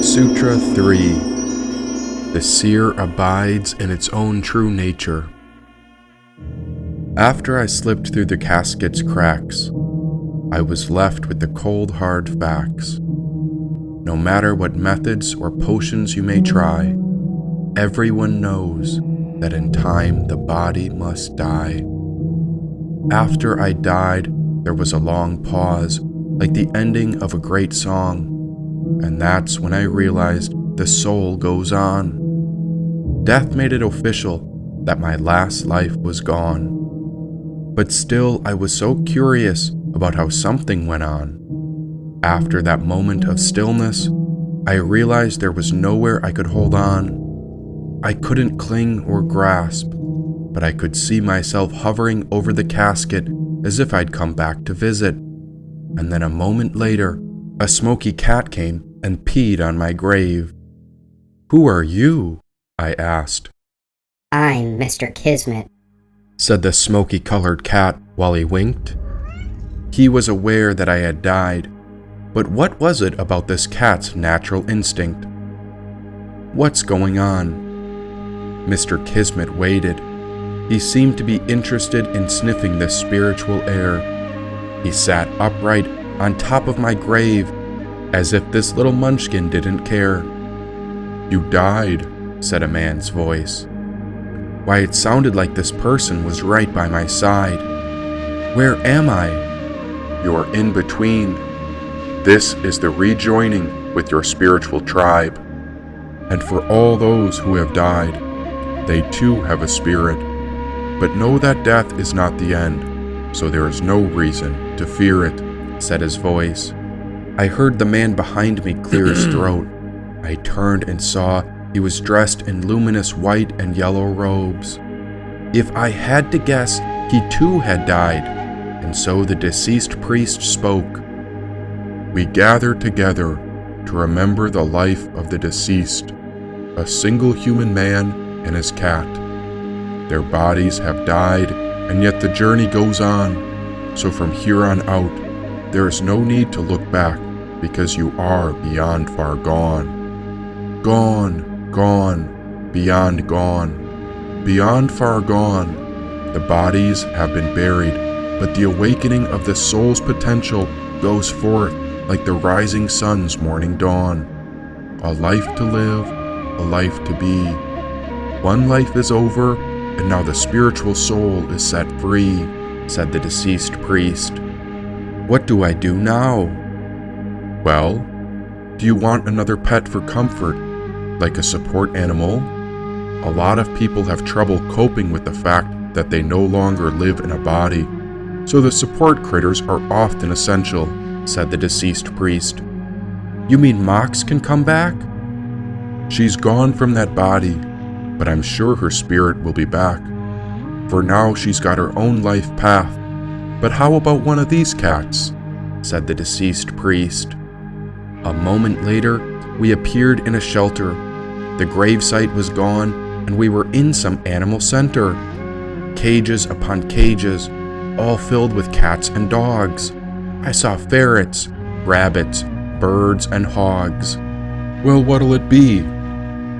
Sutra 3. The Seer abides in its own true nature. After I slipped through the casket's cracks, I was left with the cold hard facts. No matter what methods or potions you may try, everyone knows that in time the body must die. After I died, there was a long pause, like the ending of a great song, and that's when I realized the soul goes on. Death made it official that my last life was gone. But still, I was so curious about how something went on. After that moment of stillness, I realized there was nowhere I could hold on. I couldn't cling or grasp, but I could see myself hovering over the casket as if I'd come back to visit. And then a moment later, a smoky cat came and peed on my grave. "Who are you?" I asked. "I'm Mr. Kismet," said the smoky-colored cat while he winked. He was aware that I had died, but what was it about this cat's natural instinct? "What's going on?" Mr. Kismet waited. He seemed to be interested in sniffing the spiritual air. He sat upright on top of my grave, as if this little munchkin didn't care. "You died," said a man's voice. Why, it sounded like this person was right by my side. "Where am I?" "You're in between. This is the rejoining with your spiritual tribe. And for all those who have died, they too have a spirit. But know that death is not the end, so there is no reason to fear it," said his voice. I heard the man behind me clear his throat. I turned and saw he was dressed in luminous white and yellow robes. If I had to guess, he too had died, and so the deceased priest spoke. "We gather together to remember the life of the deceased, a single human man and his cat. Their bodies have died, and yet the journey goes on, so from here on out, there is no need to look back, because you are beyond far gone. Gone, gone, beyond gone. Beyond far gone. The bodies have been buried, but the awakening of the soul's potential goes forth like the rising sun's morning dawn. A life to live, a life to be. One life is over, and now the spiritual soul is set free," said the deceased priest. "What do I do now?" "Well, do you want another pet for comfort, like a support animal? A lot of people have trouble coping with the fact that they no longer live in a body, so the support critters are often essential," said the deceased priest. "You mean Mox can come back?" "She's gone from that body, but I'm sure her spirit will be back. For now, she's got her own life path. But how about one of these cats?" said the deceased priest. A moment later, we appeared in a shelter. The gravesite was gone, and we were in some animal center. Cages upon cages, all filled with cats and dogs. I saw ferrets, rabbits, birds, and hogs. "Well, what'll it be?"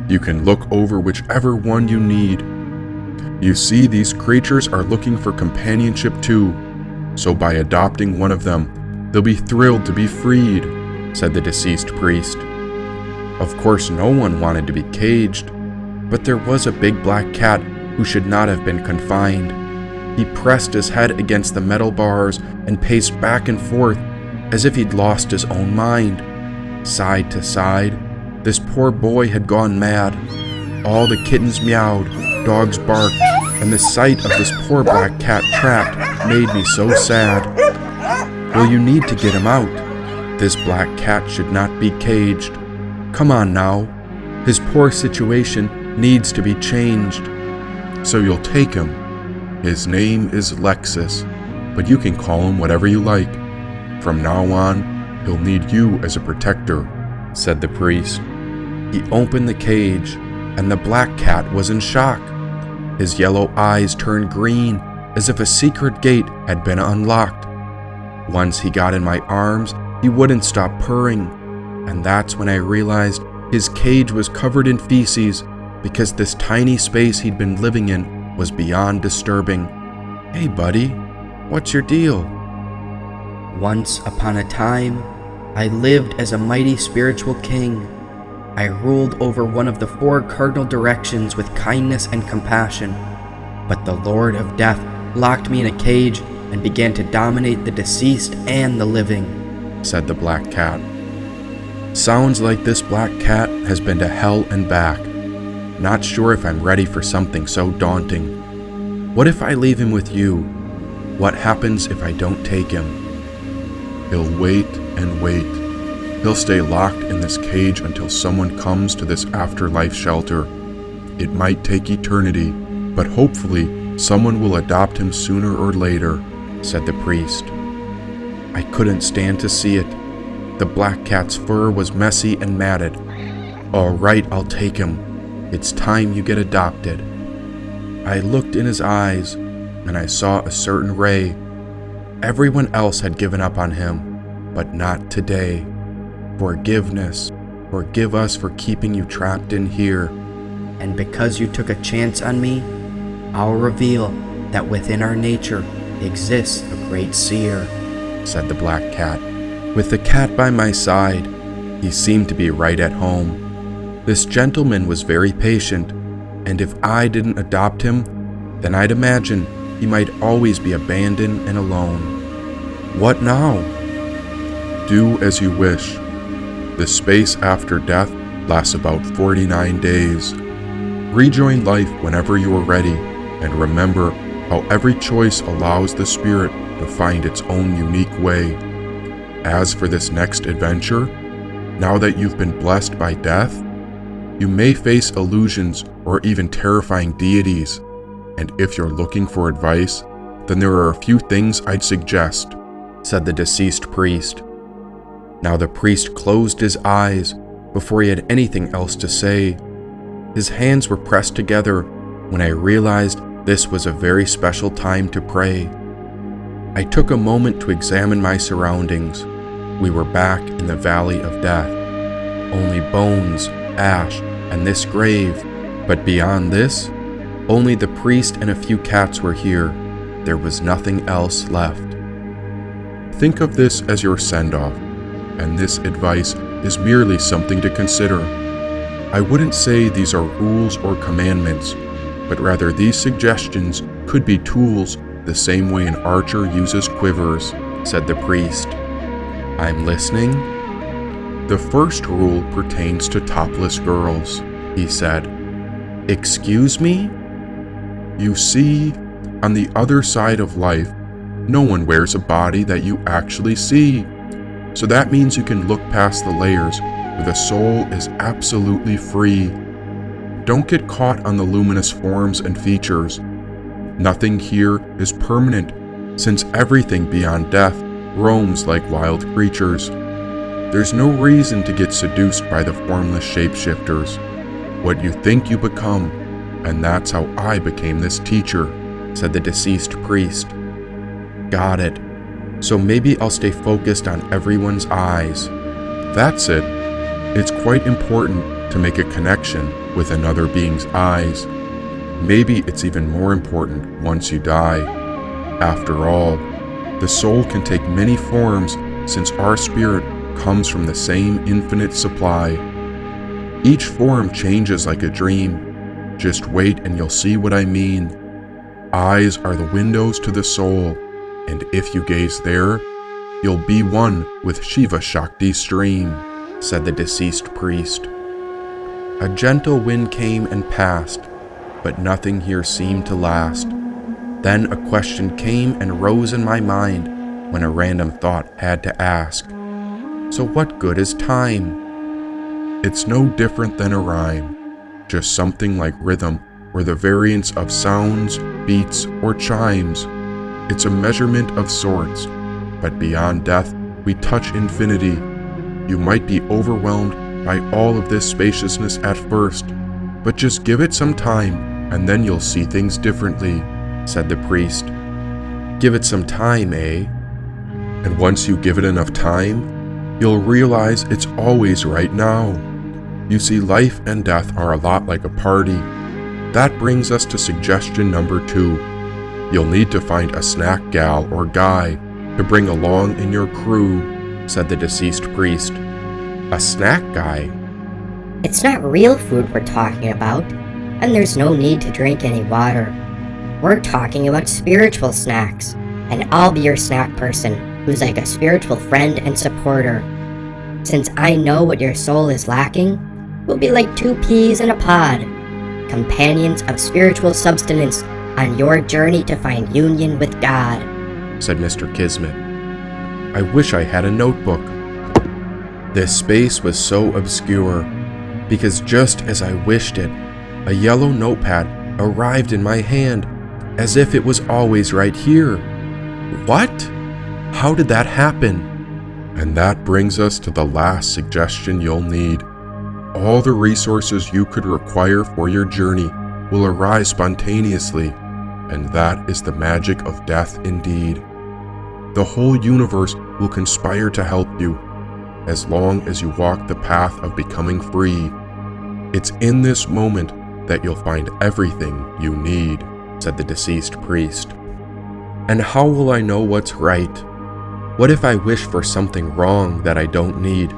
"You can look over whichever one you need. You see, these creatures are looking for companionship too, so by adopting one of them, they'll be thrilled to be freed," said the deceased priest. Of course, no one wanted to be caged, but there was a big black cat who should not have been confined. He pressed his head against the metal bars and paced back and forth as if he'd lost his own mind. Side to side, this poor boy had gone mad. All the kittens meowed, dogs barked, and the sight of this poor black cat trapped made me so sad. "Well, you need to get him out. This black cat should not be caged. Come on now. His poor situation needs to be changed." "So you'll take him. His name is Lexus, but you can call him whatever you like. From now on, he'll need you as a protector," said the priest. He opened the cage, and the black cat was in shock. His yellow eyes turned green as if a secret gate had been unlocked. Once he got in my arms, he wouldn't stop purring, and that's when I realized his cage was covered in feces because this tiny space he'd been living in was beyond disturbing. Hey buddy, what's your deal? Once upon a time, I lived as a mighty spiritual king. I ruled over one of the 4 cardinal directions with kindness and compassion, but the Lord of Death locked me in a cage and began to dominate the deceased and the living, said the black cat. Sounds like this black cat has been to hell and back. Not sure if I'm ready for something so daunting. What if I leave him with you? What happens if I don't take him? He'll wait and wait. He'll stay locked in this cage until someone comes to this afterlife shelter. It might take eternity, but hopefully someone will adopt him sooner or later, said the priest. I couldn't stand to see it. The black cat's fur was messy and matted. All right, I'll take him. It's time you get adopted. I looked in his eyes, and I saw a certain ray. Everyone else had given up on him, but not today. Forgiveness. Forgive us for keeping you trapped in here. And because you took a chance on me, I'll reveal that within our nature exists a great seer, said the black cat. With the cat by my side, he seemed to be right at home. This gentleman was very patient, and if I didn't adopt him, then I'd imagine he might always be abandoned and alone. What now? Do as you wish. The space after death lasts about 49 days. Rejoin life whenever you are ready, and remember how every choice allows the spirit to find its own unique way. As for this next adventure, now that you've been blessed by death, you may face illusions or even terrifying deities, and if you're looking for advice, then there are a few things I'd suggest, said the deceased priest. Now the priest closed his eyes before he had anything else to say. His hands were pressed together when I realized this was a very special time to pray. I took a moment to examine my surroundings. We were back in the valley of death. Only bones, ash, and this grave. But beyond this, only the priest and a few cats were here. There was nothing else left. Think of this as your send-off, and this advice is merely something to consider. I wouldn't say these are rules or commandments, but rather these suggestions could be tools the same way an archer uses quivers, said the priest. I'm listening. The first rule pertains to topless girls, he said. Excuse me? You see, on the other side of life, no one wears a body that you actually see. So that means you can look past the layers where the soul is absolutely free. Don't get caught on the luminous forms and features. Nothing here is permanent, since everything beyond death roams like wild creatures. There's no reason to get seduced by the formless shapeshifters. What you think you become, and that's how I became this teacher, said the deceased priest. Got it. So maybe I'll stay focused on everyone's eyes. That's it. It's quite important to make a connection with another being's eyes. Maybe it's even more important once you die. After all, the soul can take many forms since our spirit comes from the same infinite supply. Each form changes like a dream. Just wait and you'll see what I mean. Eyes are the windows to the soul, and if you gaze there, you'll be one with Shiva Shakti's stream, said the deceased priest. A gentle wind came and passed, but nothing here seemed to last. Then a question came and rose in my mind when a random thought had to ask. So what good is time? It's no different than a rhyme, just something like rhythm or the variance of sounds, beats, or chimes. It's a measurement of sorts, but beyond death, we touch infinity. You might be overwhelmed by all of this spaciousness at first, but just give it some time, and then you'll see things differently, said the priest. Give it some time, eh? And once you give it enough time, you'll realize it's always right now. You see, life and death are a lot like a party. That brings us to suggestion number 2. You'll need to find a snack gal or guy to bring along in your crew, said the deceased priest. A snack guy? It's not real food we're talking about, and there's no need to drink any water. We're talking about spiritual snacks, and I'll be your snack person, who's like a spiritual friend and supporter. Since I know what your soul is lacking, we'll be like 2 peas in a pod, companions of spiritual subsistence on your journey to find union with God, said Mr. Kismet. I wish I had a notebook. This space was so obscure, because just as I wished it, a yellow notepad arrived in my hand, as if it was always right here. What? How did that happen? And that brings us to the last suggestion you'll need. All the resources you could require for your journey will arise spontaneously, and that is the magic of death indeed. The whole universe will conspire to help you, as long as you walk the path of becoming free. It's in this moment that you'll find everything you need, said the deceased priest. And how will I know what's right? What if I wish for something wrong that I don't need?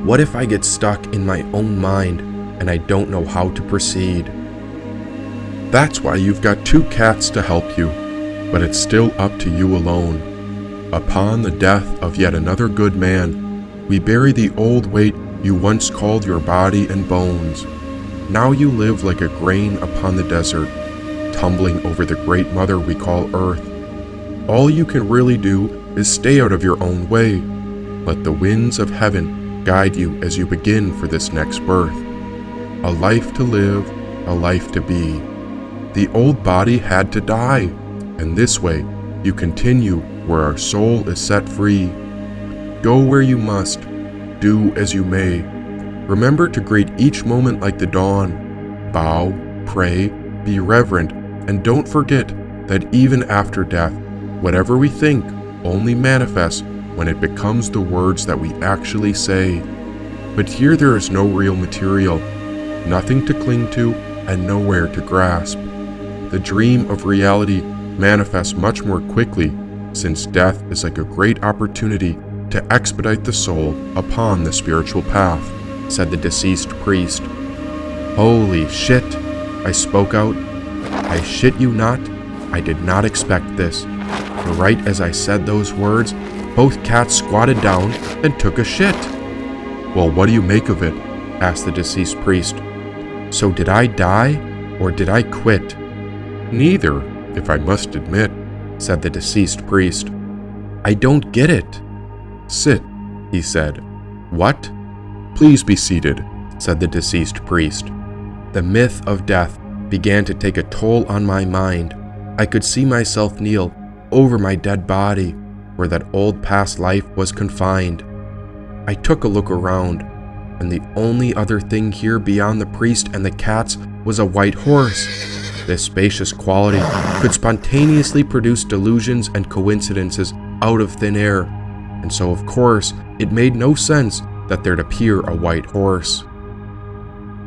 What if I get stuck in my own mind and I don't know how to proceed? That's why you've got 2 cats to help you, but it's still up to you alone. Upon the death of yet another good man, we bury the old weight you once called your body and bones. Now you live like a grain upon the desert, tumbling over the great mother we call Earth. All you can really do is stay out of your own way. Let the winds of heaven guide you as you begin for this next birth. A life to live, a life to be. The old body had to die, and this way you continue where our soul is set free. Go where you must, do as you may. Remember to greet each moment like the dawn. Bow, pray, be reverent, and don't forget that even after death, whatever we think only manifests when it becomes the words that we actually say. But here there is no real material, nothing to cling to, and nowhere to grasp. The dream of reality manifests much more quickly, since death is like a great opportunity to expedite the soul upon the spiritual path, said the deceased priest. Holy shit, I spoke out. I shit you not, I did not expect this. For right as I said those words, both cats squatted down and took a shit. Well, what do you make of it? Asked the deceased priest. So did I die, or did I quit? Neither, if I must admit, said the deceased priest. I don't get it. Sit, he said. What? Please be seated, said the deceased priest. The myth of death began to take a toll on my mind. I could see myself kneel over my dead body, where that old past life was confined. I took a look around, and the only other thing here beyond the priest and the cats was a white horse. This spacious quality could spontaneously produce delusions and coincidences out of thin air, and so of course it made no sense that there'd appear a white horse.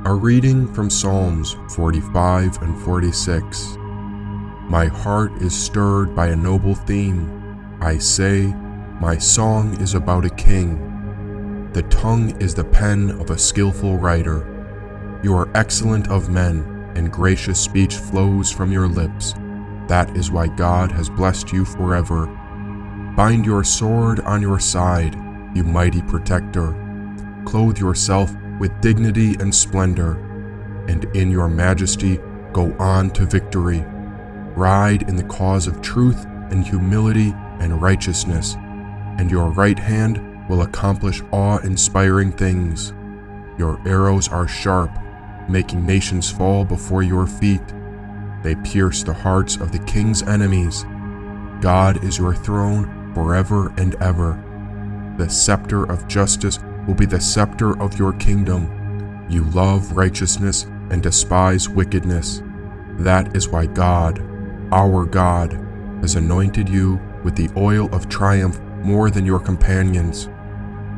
A reading from Psalms 45 and 46. My heart is stirred by a noble theme. I say, my song is about a king. The tongue is the pen of a skillful writer. You are excellent of men, and gracious speech flows from your lips. That is why God has blessed you forever. Bind your sword on your side, you mighty protector. Clothe yourself with dignity and splendor, and in your majesty go on to victory. Ride in the cause of truth and humility and righteousness, and your right hand will accomplish awe-inspiring things. Your arrows are sharp, making nations fall before your feet. They pierce the hearts of the king's enemies. God is your throne forever and ever. The scepter of justice will be the scepter of your kingdom. You love righteousness and despise wickedness. That is why God, our God, has anointed you with the oil of triumph more than your companions.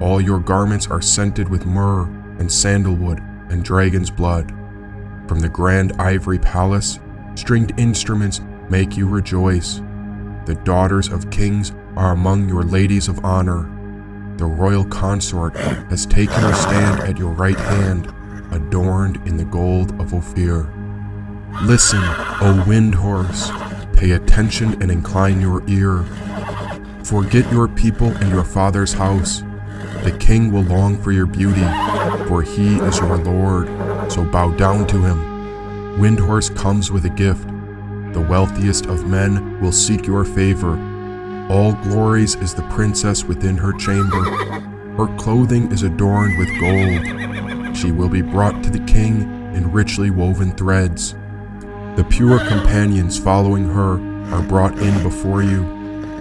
All your garments are scented with myrrh and sandalwood and dragon's blood. From the grand ivory palace, stringed instruments make you rejoice. The daughters of kings are among your ladies of honor. The royal consort has taken her stand at your right hand, adorned in the gold of Ophir. Listen, O wind horse, pay attention and incline your ear. Forget your people and your father's house. The king will long for your beauty, for he is your lord, so bow down to him. Wind horse comes with a gift. The wealthiest of men will seek your favor. All glories is the princess within her chamber. Her clothing is adorned with gold. She will be brought to the king in richly woven threads. The pure companions following her are brought in before you,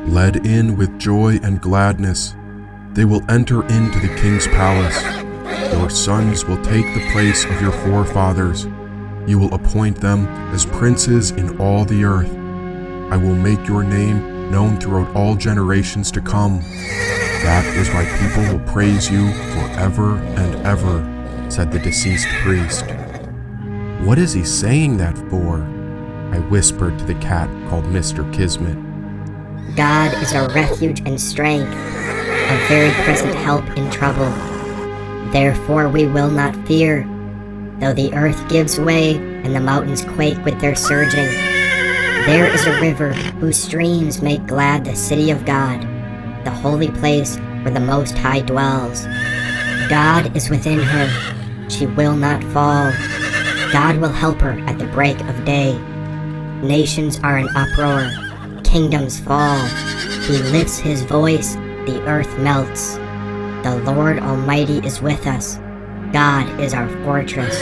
led in with joy and gladness. They will enter into the king's palace. Your sons will take the place of your forefathers. You will appoint them as princes in all the earth. I will make your name known throughout all generations to come. That is why people will praise you forever and ever, said the deceased priest. What is he saying that for? I whispered to the cat called Mr. Kismet. God is our refuge and strength, a very present help in trouble. Therefore we will not fear, though the earth gives way and the mountains quake with their surging. There is a river whose streams make glad the city of God, the holy place where the Most High dwells. God is within her. She will not fall. God will help her at the break of day. Nations are in uproar. Kingdoms fall. He lifts his voice. The earth melts. The Lord Almighty is with us. God is our fortress.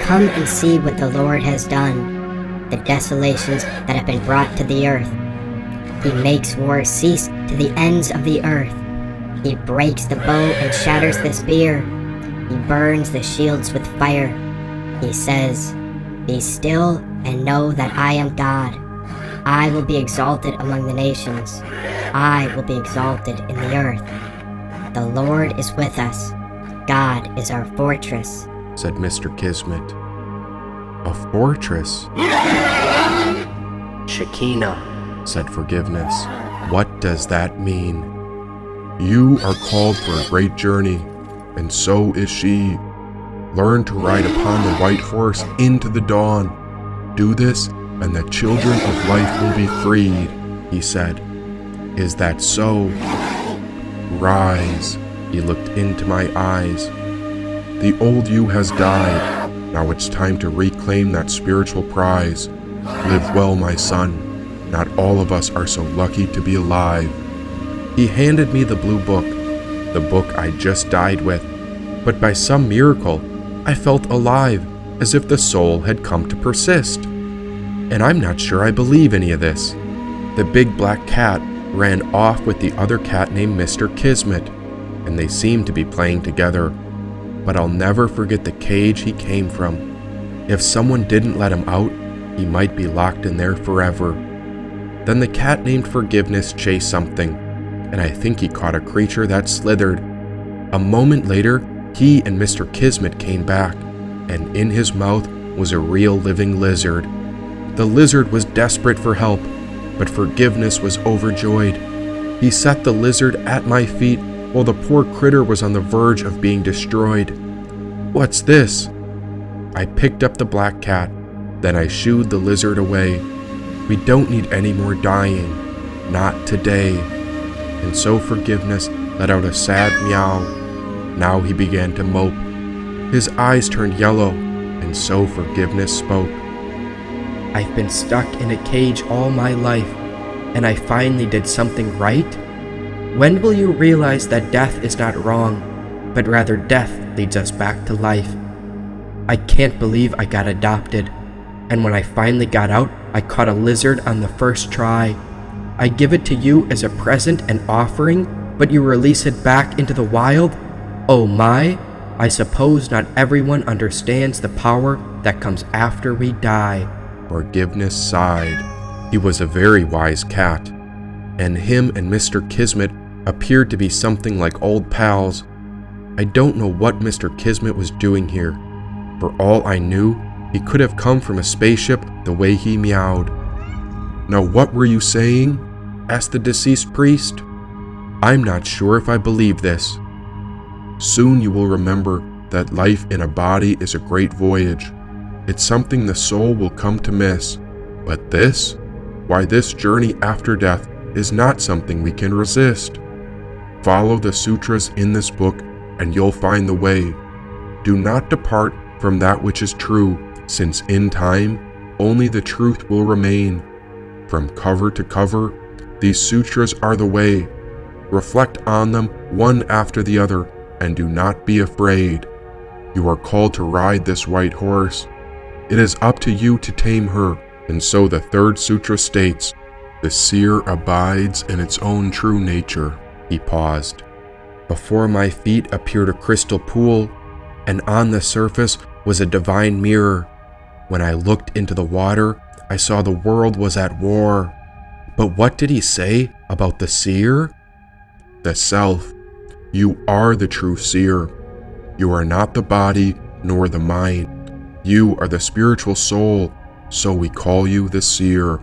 Come and see what the Lord has done, the desolations that have been brought to the earth. He makes war cease to the ends of the earth. He breaks the bow and shatters the spear. He burns the shields with fire. He says, "Be still and know that I am God. I will be exalted among the nations. I will be exalted in the earth. The Lord is with us. God is our fortress," said Mr. Kismet. A fortress? Shekinah, said Forgiveness. What does that mean? You are called for a great journey, and so is she. Learn to ride upon the white horse into the dawn. Do this, and the children of life will be freed, he said. Is that so? Rise. He looked into my eyes. The old you has died. Now it's time to reclaim that spiritual prize. Live well, my son. Not all of us are so lucky to be alive. He handed me the blue book, the book I just died with. But by some miracle, I felt alive, as if the soul had come to persist. And I'm not sure I believe any of this. The big black cat ran off with the other cat named Mr. Kismet, and they seemed to be playing together. But I'll never forget the cage he came from. If someone didn't let him out, he might be locked in there forever. Then the cat named Forgiveness chased something, and I think he caught a creature that slithered. A moment later, he and Mr. Kismet came back, and in his mouth was a real living lizard. The lizard was desperate for help, but Forgiveness was overjoyed. He set the lizard at my feet while the poor critter was on the verge of being destroyed. What's this? I picked up the black cat, then I shooed the lizard away. We don't need any more dying. Not today. And so Forgiveness let out a sad meow. Now he began to mope. His eyes turned yellow, and so Forgiveness spoke. I've been stuck in a cage all my life, and I finally did something right? When will you realize that death is not wrong, but rather death leads us back to life? I can't believe I got adopted, and when I finally got out, I caught a lizard on the first try. I give it to you as a present and offering, but you release it back into the wild? Oh my, I suppose not everyone understands the power that comes after we die. Forgiveness sighed. He was a very wise cat, and him and Mr. Kismet appeared to be something like old pals. I don't know what Mr. Kismet was doing here. For all I knew, he could have come from a spaceship the way he meowed. "Now what were you saying?" asked the deceased priest. "I'm not sure if I believe this." "Soon you will remember that life in a body is a great voyage. It's something the soul will come to miss. But this? Why, this journey after death is not something we can resist. Follow the sutras in this book and you'll find the way. Do not depart from that which is true, since in time only the truth will remain. From cover to cover, these sutras are the way. Reflect on them one after the other, and do not be afraid. You are called to ride this white horse. It is up to you to tame her." And so the third sutra states, "The seer abides in its own true nature." He paused. Before my feet appeared a crystal pool, and on the surface was a divine mirror. When I looked into the water, I saw the world was at war. But what did he say about the seer? "The self. You are the true seer. You are not the body nor the mind. You are the spiritual soul, so we call you the seer.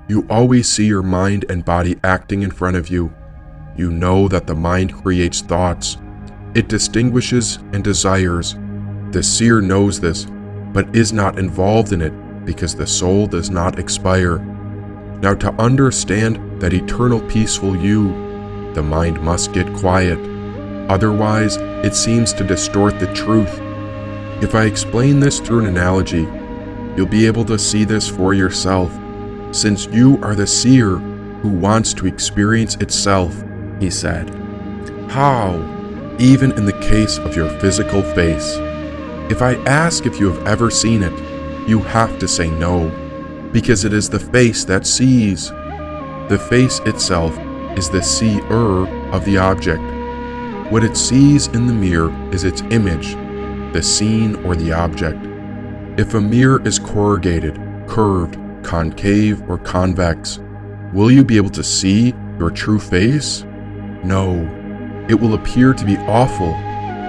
You always see your mind and body acting in front of you. You know that the mind creates thoughts. It distinguishes and desires. The seer knows this, but is not involved in it because the soul does not expire. Now, to understand that eternal peaceful you, the mind must get quiet. Otherwise, it seems to distort the truth. If I explain this through an analogy, you'll be able to see this for yourself, since you are the seer who wants to experience itself," he said. "How? Even in the case of your physical face. If I ask if you have ever seen it, you have to say no, because it is the face that sees. The face itself is the seer of the object. What it sees in the mirror is its image, the scene or the object. If a mirror is corrugated, curved, concave, or convex, will you be able to see your true face? No. It will appear to be awful,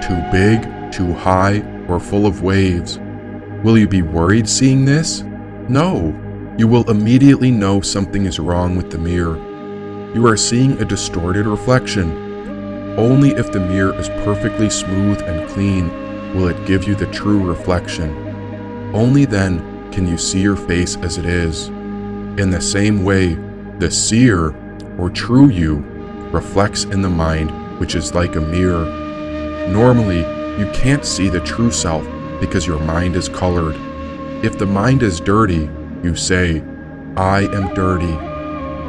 too big, too high, or full of waves. Will you be worried seeing this? No. You will immediately know something is wrong with the mirror. You are seeing a distorted reflection. Only if the mirror is perfectly smooth and clean will it give you the true reflection. Only then can you see your face as it is. In the same way, the seer, or true you, reflects in the mind, which is like a mirror. Normally, you can't see the true self because your mind is colored. If the mind is dirty, you say, "I am dirty."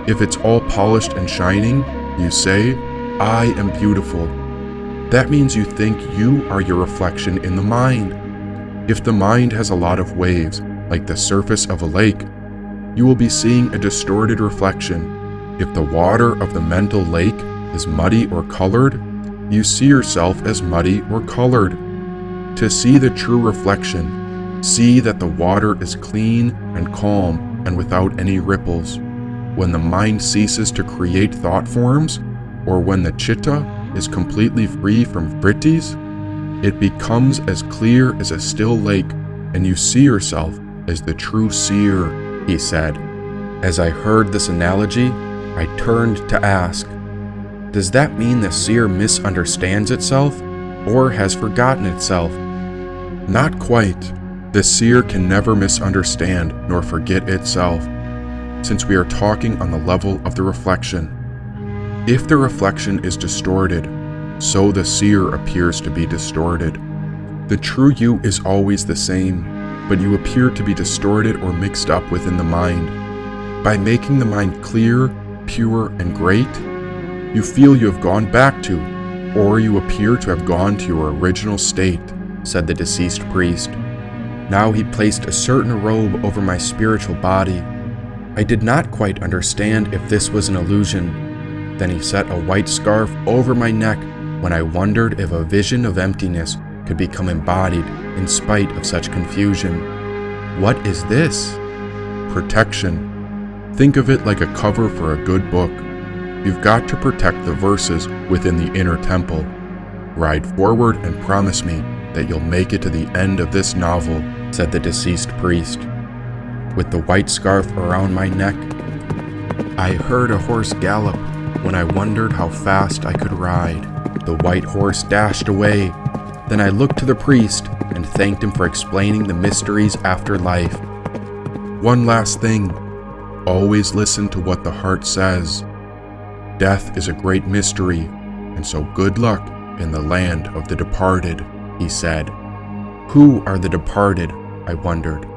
If it's all polished and shining, you say, "I am beautiful." That means you think you are your reflection in the mind. If the mind has a lot of waves, like the surface of a lake, you will be seeing a distorted reflection. If the water of the mental lake is muddy or colored, you see yourself as muddy or colored. To see the true reflection, see that the water is clean and calm and without any ripples. When the mind ceases to create thought forms, or when the chitta is completely free from vrittis, it becomes as clear as a still lake, and you see yourself as the true seer, he said. As I heard this analogy, I turned to ask, does that mean the seer misunderstands itself, or has forgotten itself? Not quite. The seer can never misunderstand nor forget itself, since we are talking on the level of the reflection. If the reflection is distorted, so the seer appears to be distorted. The true you is always the same, but you appear to be distorted or mixed up within the mind. By making the mind clear, pure, and great, you feel you have gone back to, or you appear to have gone to your original state, said the deceased priest. Now he placed a certain robe over my spiritual body. I did not quite understand if this was an illusion. Then he set a white scarf over my neck when I wondered if a vision of emptiness could become embodied in spite of such confusion. What is this? Protection. Think of it like a cover for a good book. You've got to protect the verses within the inner temple. Ride forward and promise me that you'll make it to the end of this novel," said the deceased priest. With the white scarf around my neck, I heard a horse gallop when I wondered how fast I could ride. The white horse dashed away. Then I looked to the priest and thanked him for explaining the mysteries after life. One last thing, always listen to what the heart says. Death is a great mystery, and so good luck in the land of the departed, he said. Who are the departed? I wondered.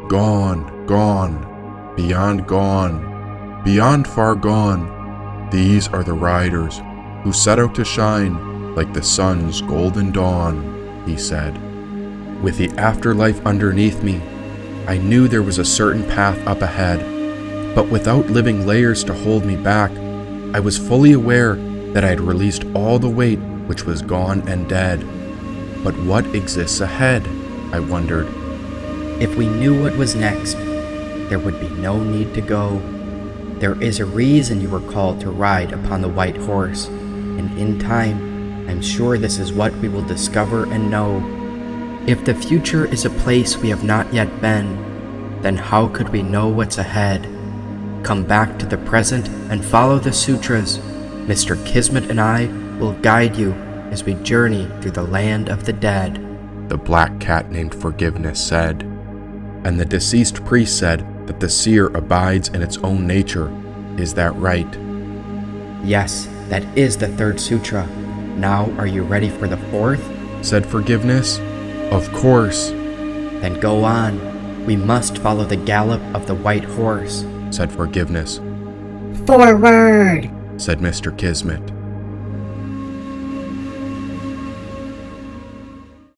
Gone, gone, beyond far gone. These are the riders who set out to shine like the sun's golden dawn, he said. With the afterlife underneath me, I knew there was a certain path up ahead, but without living layers to hold me back, I was fully aware that I had released all the weight which was gone and dead. But what exists ahead? I wondered. If we knew what was next, there would be no need to go. There is a reason you were called to ride upon the white horse, and in time, I'm sure this is what we will discover and know. If the future is a place we have not yet been, then how could we know what's ahead? Come back to the present and follow the sutras. Mr. Kismet and I will guide you as we journey through the land of the dead, the black cat named Forgiveness said. And the deceased priest said that the seer abides in its own nature. Is that right? Yes, that is the third sutra. Now are you ready for the fourth? Said Forgiveness. Of course. Then go on. We must follow the gallop of the white horse, said Forgiveness. Forward, said Mr. Kismet.